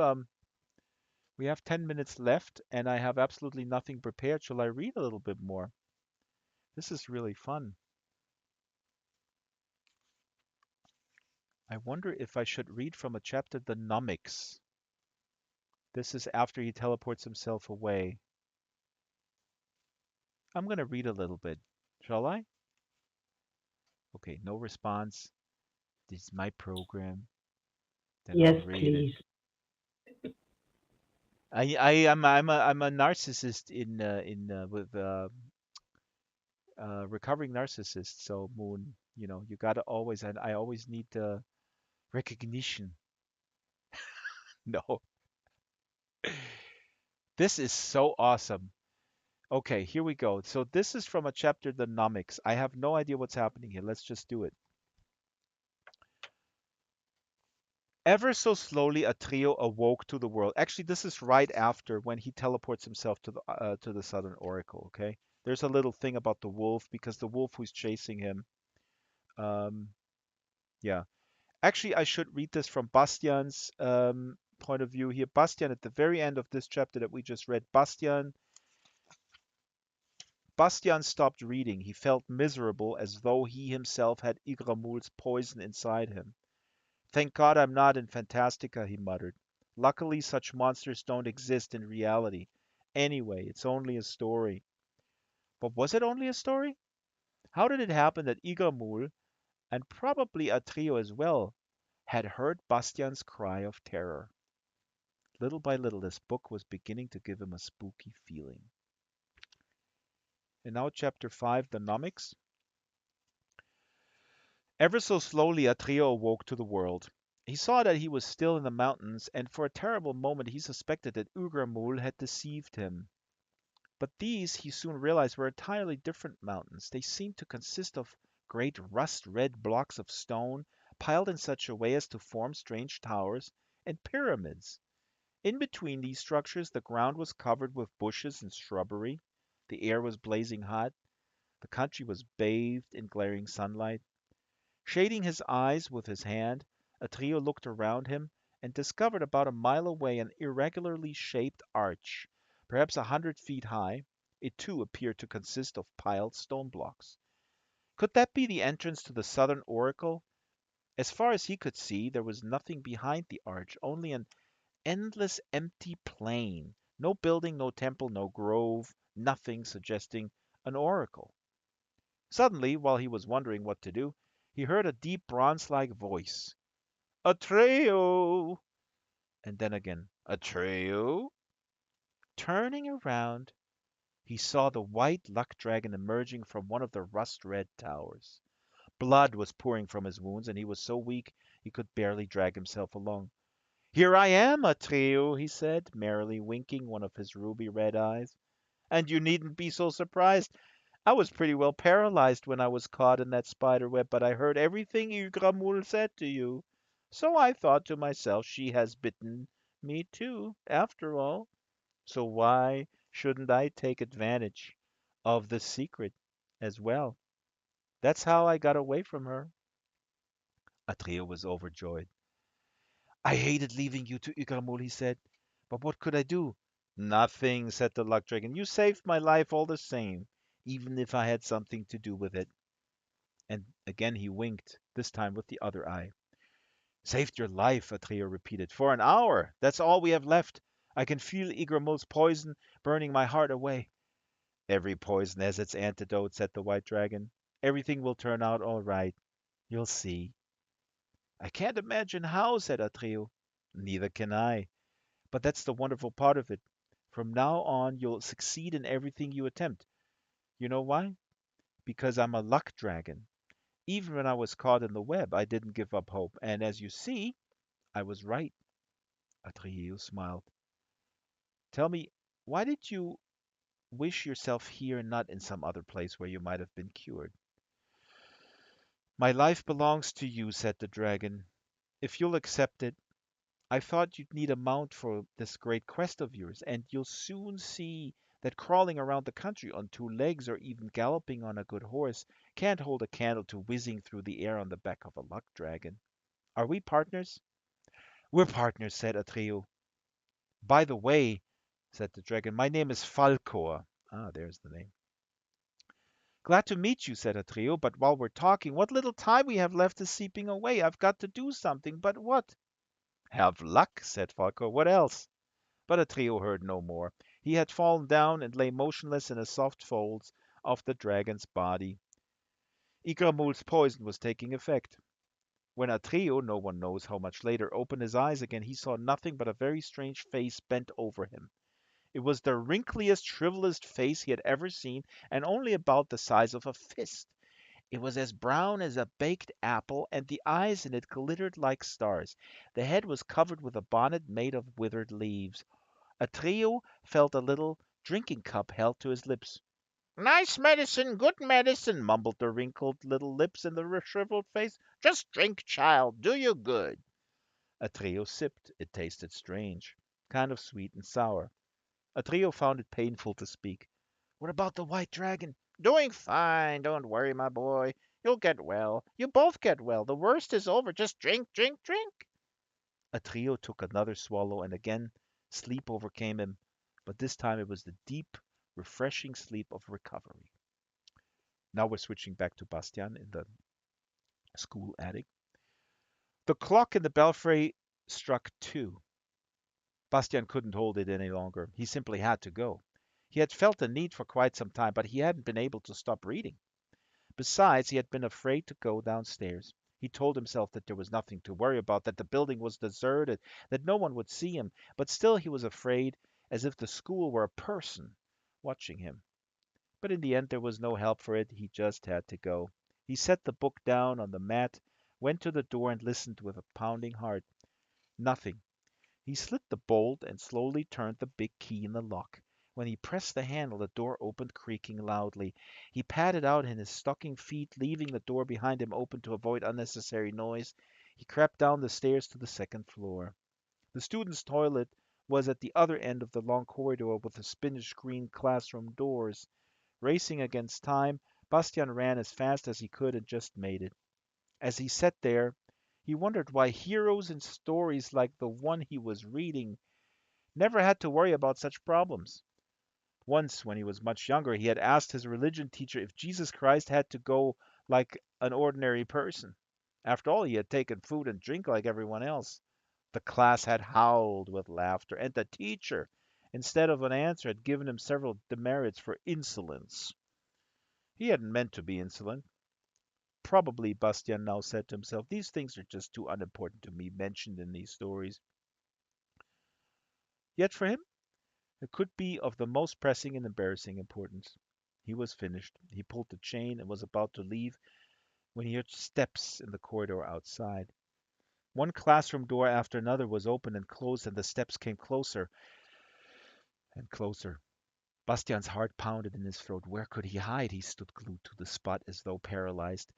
10 minutes left, and I have absolutely nothing prepared. Shall I read a little bit more? This is really fun. I wonder if I should read from a chapter, The Nomics. This is after he teleports himself away. I'm going to read a little bit. Shall I? Okay, no response. This is my program. Then I'll Yes, read it. please. I'm a narcissist in with recovering narcissist. So Moon, you gotta always, and I always need recognition. No, this is so awesome. Okay, here we go. So this is from a chapter, the Nomics. I have no idea what's happening here. Let's just do it. Ever so slowly, a trio awoke to the world. Actually, this is right after when he teleports himself to the Southern Oracle. Okay, there's a little thing about the wolf because the wolf who's chasing him. Um, yeah, actually, I should read this from Bastian's point of view here. Bastian, at the very end of this chapter that we just read, Bastian stopped reading. He felt miserable, as though he himself had Igramul's poison inside him. Thank God I'm not in Fantastica, he muttered. Luckily, such monsters don't exist in reality. Anyway, it's only a story. But was it only a story? How did it happen that Igramul, and probably Atrio as well, had heard Bastian's cry of terror? Little by little, this book was beginning to give him a spooky feeling. And now, chapter 5, the Nomics. Ever so slowly, Atrio awoke to the world. He saw that he was still in the mountains, and for a terrible moment he suspected that Ugramul had deceived him. But these, he soon realized, were entirely different mountains. They seemed to consist of great rust-red blocks of stone, piled in such a way as to form strange towers and pyramids. In between these structures, the ground was covered with bushes and shrubbery. The air was blazing hot. The country was bathed in glaring sunlight. Shading his eyes with his hand, Atrio looked around him and discovered about a mile away an irregularly shaped arch, perhaps 100 feet high. It too appeared to consist of piled stone blocks. Could that be the entrance to the southern oracle? As far as he could see, there was nothing behind the arch, only an endless empty plain. No building, no temple, no grove, nothing suggesting an oracle. Suddenly, while he was wondering what to do, he heard a deep bronze-like voice. Atreo! And then again, Atreo! Turning around, he saw the white luck dragon emerging from one of the rust-red towers. Blood was pouring from his wounds, and he was so weak he could barely drag himself along. Here I am, Atreo, he said, merrily winking one of his ruby-red eyes. And you needn't be so surprised. I was pretty well paralyzed when I was caught in that spider web, but I heard everything Igramul said to you. So I thought to myself, she has bitten me too, after all. So why shouldn't I take advantage of the secret as well? That's how I got away from her. Atrio was overjoyed. I hated leaving you to Igramul, he said. But what could I do? Nothing, said the luck dragon. You saved my life all the same, even if I had something to do with it. And again he winked, this time with the other eye. Saved your life, Atrio repeated. For an hour. That's all we have left. I can feel Igramul's poison burning my heart away. Every poison has its antidote, said the white dragon. Everything will turn out all right. You'll see. I can't imagine how, said Atrio. Neither can I. But that's the wonderful part of it. From now on, you'll succeed in everything you attempt. You know why? Because I'm a luck dragon. Even when I was caught in the web, I didn't give up hope. And as you see, I was right. Atreyu smiled. Tell me, why did you wish yourself here and not in some other place where you might have been cured? My life belongs to you, said the dragon. If you'll accept it, I thought you'd need a mount for this great quest of yours, and you'll soon see that crawling around the country on two legs or even galloping on a good horse can't hold a candle to whizzing through the air on the back of a luck dragon. Are we partners? We're partners, said Atreyu. By the way, said the dragon, my name is Falkor. Ah, there's the name. Glad to meet you, said Atreyu, but while we're talking, what little time we have left is seeping away. I've got to do something, but what? Have luck, said Falkor. What else? But Atreyu heard no more. He had fallen down and lay motionless in the soft folds of the dragon's body. Igramul's poison was taking effect. When Atreyu, no one knows how much later, opened his eyes again, he saw nothing but a very strange face bent over him. It was the wrinkliest, shrivelest face he had ever seen, and only about the size of a fist. It was as brown as a baked apple, and the eyes in it glittered like stars. The head was covered with a bonnet made of withered leaves. Atreyu felt a little drinking cup held to his lips. Nice medicine, good medicine, mumbled the wrinkled little lips in the shriveled face. Just drink, child, do you good. Atreo sipped. It tasted strange, kind of sweet and sour. Atreo found it painful to speak. What about the white dragon? Doing fine. Don't worry, my boy. You'll get well. You both get well. The worst is over. Just drink, drink, drink. Atreo took another swallow, and again sleep overcame him, but this time it was the deep, refreshing sleep of recovery. Now we're switching back to Bastian in the school attic. The clock in the belfry struck 2. Bastian couldn't hold it any longer. He simply had to go. He had felt the need for quite some time, but he hadn't been able to stop reading. Besides, he had been afraid to go downstairs. He told himself that there was nothing to worry about, that the building was deserted, that no one would see him, but still he was afraid, as if the school were a person watching him. But in the end, there was no help for it. He just had to go. He set the book down on the mat, went to the door, and listened with a pounding heart. Nothing. He slit the bolt and slowly turned the big key in the lock. When he pressed the handle, the door opened, creaking loudly. He padded out in his stocking feet, leaving the door behind him open to avoid unnecessary noise. He crept down the stairs to the second floor. The students' toilet was at the other end of the long corridor with the spinach green classroom doors. Racing against time, Bastian ran as fast as he could and just made it. As he sat there, he wondered why heroes in stories like the one he was reading never had to worry about such problems. Once, when he was much younger, he had asked his religion teacher if Jesus Christ had to go like an ordinary person. After all, he had taken food and drink like everyone else. The class had howled with laughter, and the teacher, instead of an answer, had given him several demerits for insolence. He hadn't meant to be insolent. Probably, Bastian now said to himself, these things are just too unimportant to be mentioned in these stories. Yet for him, it could be of the most pressing and embarrassing importance. He was finished. He pulled the chain and was about to leave when he heard steps in the corridor outside. One classroom door after another was opened and closed, and the steps came closer and closer. Bastian's heart pounded in his throat. Where could he hide? He stood glued to the spot as though paralyzed.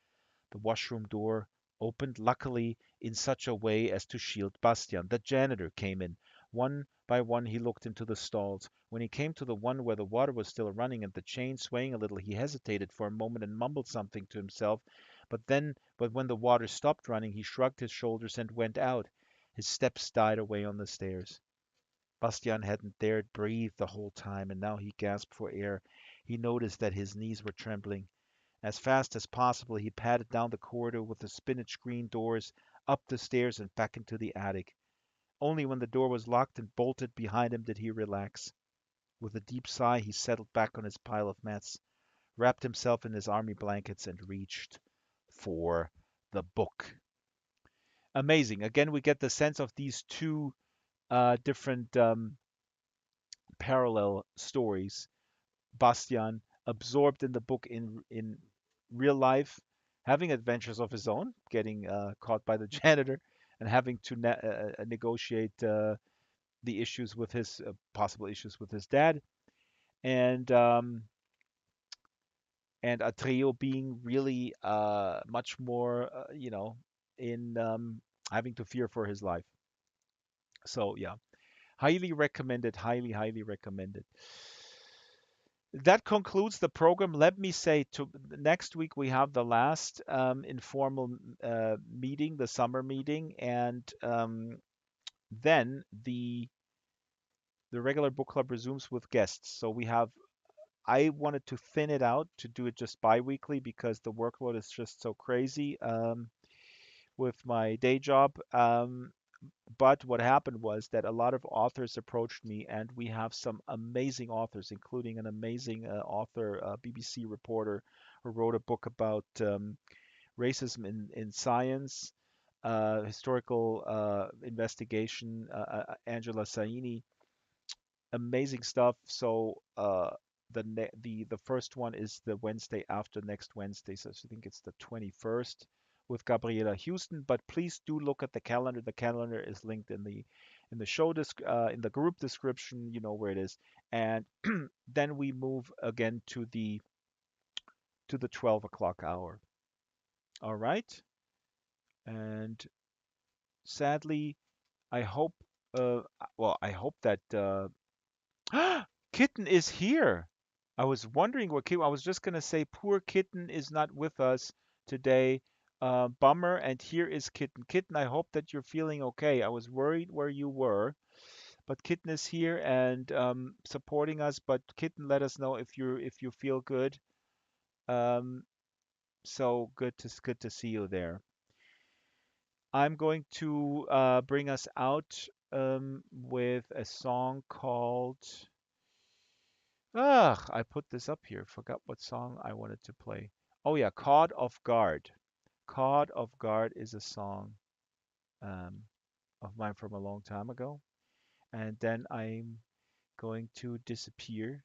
The washroom door opened, luckily in such a way as to shield Bastian. The janitor came in. One by one he looked into the stalls. When he came to the one where the water was still running and the chain swaying a little, he hesitated for a moment and mumbled something to himself. But when the water stopped running, he shrugged his shoulders and went out. His steps died away on the stairs. Bastian hadn't dared breathe the whole time, and now he gasped for air. He noticed that his knees were trembling. As fast as possible, he padded down the corridor with the spinach green doors, up the stairs, and back into the attic. Only when the door was locked and bolted behind him did he relax. With a deep sigh, he settled back on his pile of mats, wrapped himself in his army blankets, and reached for the book. Amazing. Again, we get the sense of these two different parallel stories. Bastian, absorbed in the book in real life, having adventures of his own, getting caught by the janitor, and having to negotiate the issues with his possible issues with his dad, and a trio being really much more, in having to fear for his life. So yeah, highly recommended, highly recommended. That concludes the program. Let me say, to next week we have the last informal meeting, the summer meeting, and then the regular book club resumes with guests. So we have. I wanted to thin it out to do it just bi-weekly because the workload is just so crazy with my day job. But what happened was that a lot of authors approached me, and we have some amazing authors, including an amazing author, BBC reporter, who wrote a book about racism in science, historical investigation, Angela Saini. Amazing stuff. So the first one is the Wednesday after next Wednesday, so I think it's the 21st with Gabriela Houston. But please do look at the calendar. The calendar is linked in in the in the group description. You know where it is. And then we move again to the 12 o'clock hour. All right. And sadly, I hope. Well, I hope that Kitten is here. I was wondering what Kitten. I was just gonna say, poor Kitten is not with us today. Bummer. And here is Kitten. Kitten, I hope that you're feeling okay. I was worried where you were, but Kitten is here and supporting us. But Kitten, let us know if you feel good. Um, so good to see you there. I'm going to bring us out with a song called. I put this up here. Forgot what song I wanted to play. Oh yeah, Caught Off Guard. Caught Off Guard is a song um, of mine from a long time ago. And then I'm going to disappear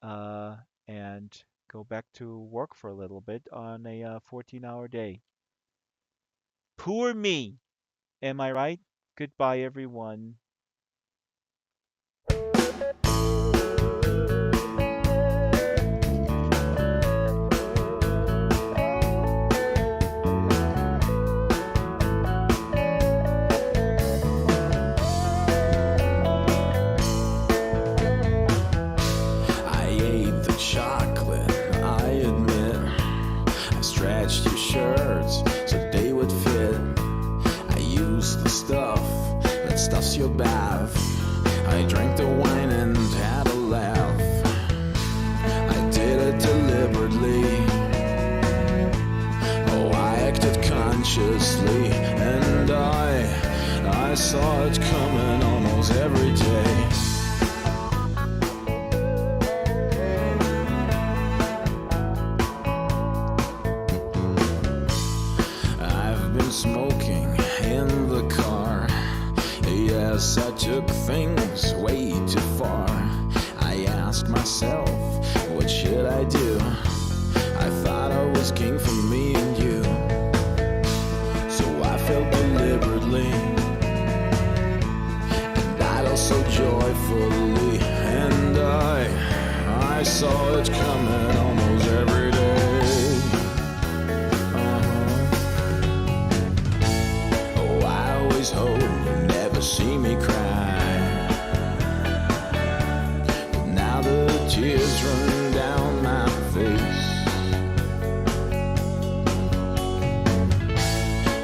uh, and go back to work for a little bit on a 14-hour day. Poor me. Am I right? Goodbye, everyone. I ate the chocolate, I admit. I stretched your shirts so they would fit. I used the stuff that stuffs your bath. I drank the wine and had a laugh. I did it deliberately. Oh, I acted consciously, and I saw it coming almost every day. I've been smoking in the car. Yes, I took things way too far. I asked myself, what should I do? I thought I was king for me and you. So I felt deliberately, and I also joyfully, and I saw it coming almost every day. Oh, I always hope you never see me cry. But now the tears run down my face.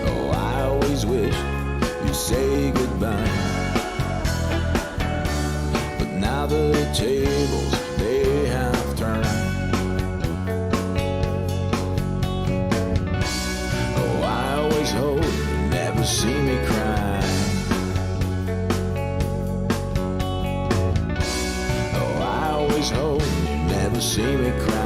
Oh, I always wish you'd say goodbye. But now the tables, they have turned. Oh, I always hope you never see me cry. Oh, I always hope you never see me cry.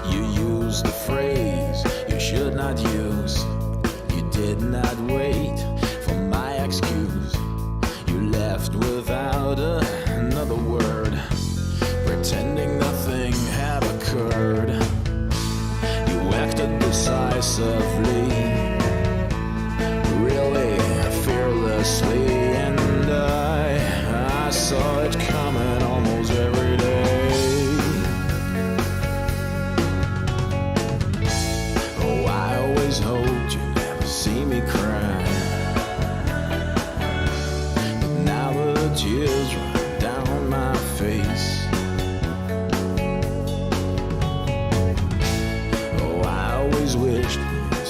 You used the phrase you should not use. You did not wait for my excuse. You left without another word, pretending nothing had occurred. You acted decisively, really fearlessly, and I saw it coming almost every day. Oh, I always hoped you'd never see me cry. But now the tears run down my face. Oh, I always wished you'd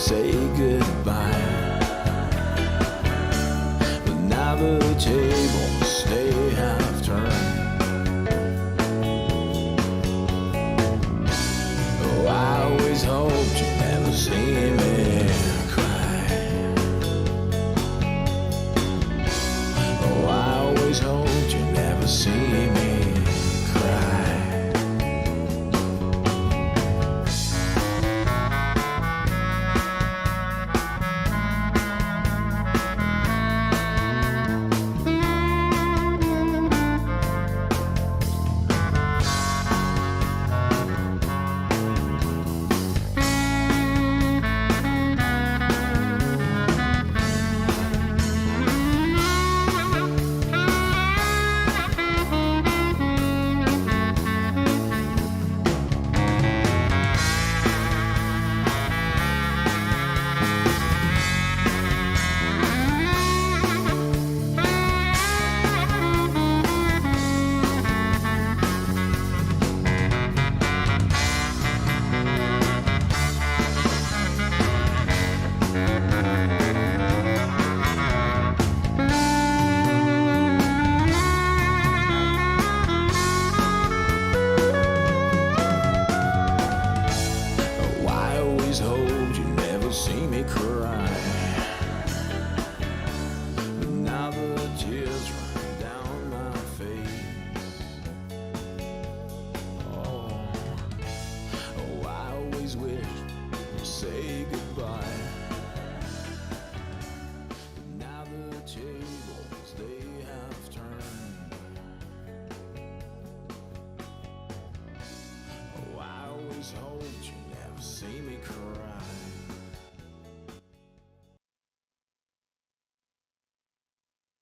always hoped you'd never see me cry. But now the tears run down my face. Oh, I always wished you'd say goodbye.